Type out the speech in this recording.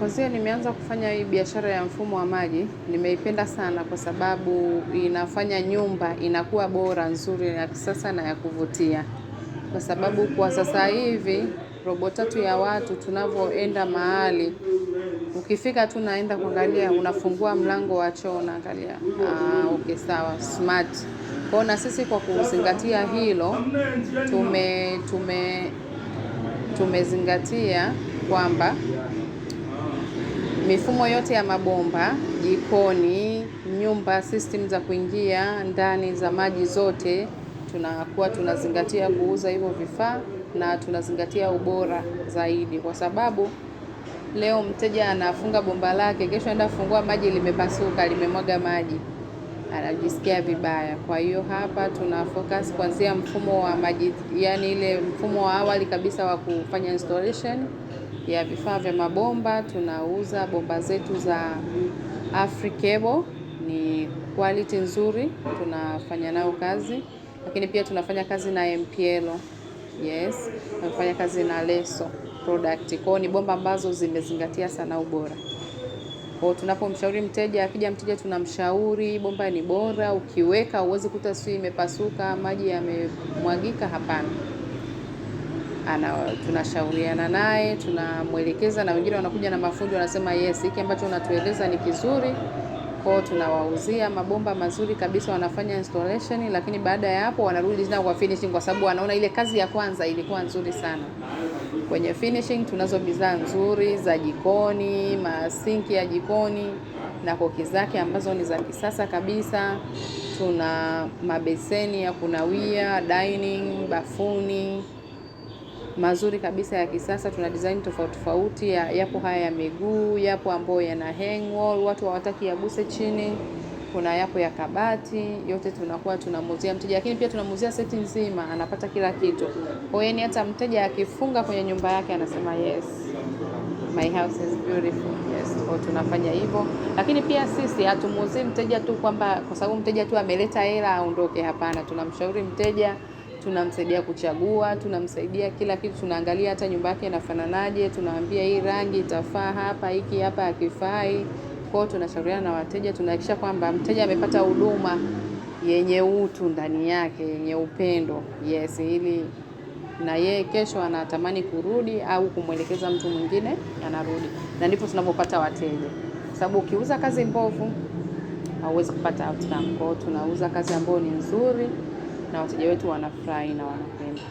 Kwanza nimeanza kufanya hii biashara ya mfumo wa maji, nimeipenda sana kwa sababu inafanya nyumba inakuwa bora, nzuri, ya kisasa na ya kuvutia. Kwa sababu kwa sasa hivi, robo tatu ya watu tunavyoenda mahali, ukifika tu naenda kuangalia, unafungua mlango wa choo unaangalia. Okay, sawa, smart. Kwa na sisi kwa kuzingatia hilo, tumezingatia kwamba mifumo yote ya mabomba, jikoni, nyumba, system za kuingia, ndani za maji zote, tunazingatia kuuza hivyo vifaa na tunazingatia ubora zaidi. Kwa sababu leo mteja anafunga bomba lake, kesho anaenda kufungua maji limepasuka, limemwaga maji, anajisikia vibaya. Kwa hiyo hapa tuna focus kuanzia mfumo wa maji, yani ile mfumo wa awali kabisa wa kufanya installation ya vifaa vya mabomba. Tunauza bomba zetu za Africable, ni quality nzuri, tunafanya nao kazi. Lakini pia tunafanya kazi na MPL, yes, tunafanya kazi na Leso product. Kwa ni bomba ambazo zimezingatia sana ubora. Kwa tunapomshauri mteja, akija mteja tunamshauri bomba ni bora, ukiweka uweze kuta sio imepasuka, maji yamemwagika, hapana. Tunashauriana naye, tunamwelekeza, na wengine wanakuja na mafundi wanasema yes, hiki ambacho unatueleza ni kizuri. Kwa tunawauzia mabomba mazuri kabisa, wanafanya installation, lakini baada ya hapo wanarudi tena kwa finishing, kwa sababu wanaona ile kazi ya kwanza ilikuwa nzuri sana. Kwenye finishing tunazo bidhaa nzuri za jikoni, masinki ya jikoni na koki zake ambazo ni za kisasa kabisa. Tuna mabeseni ya kunawia, dining, bafuni mazuri kabisa ya kisasa. Tuna design tofauti, yapo haya ya miguu, yapo ambayo yana hang wall, watu hawataki yaguse chini. Kuna yapo ya kabati, yote tunakuwa tunamuuzia mteja, lakini pia tunamuuzia seti nzima, anapata kila kitu. Kwa hiyo hata mteja akifunga kwenye nyumba yake anasema yes, my house is beautiful. Yes, kwa tunafanya hivyo. Lakini pia sisi hatumuuzii mteja tu kwamba kwa sababu mteja tu ameleta hela aondoke, hapana. Tunamshauri mteja, tunamsaidia kuchagua, tunamsaidia kila kitu, tunaangalia hata nyumba yake inafananaje, tunaambia hii rangi itafaa hapa, hiki hapa hakifai. Kwa tunashauriana na wateja, tunahakikisha kwamba mteja amepata huduma yenye utu ndani yake, yenye upendo. Yes, ili na yeye kesho anatamani kurudi au kumwelekeza mtu mwingine anarudi. Na ndipo tunapopata wateja. Sababu ukiuza kazi mbovu hauwezi kupata outcome. Kwa tunauza kazi ambayo ni nzuri na wateja wetu wanafurahi na wanapenda.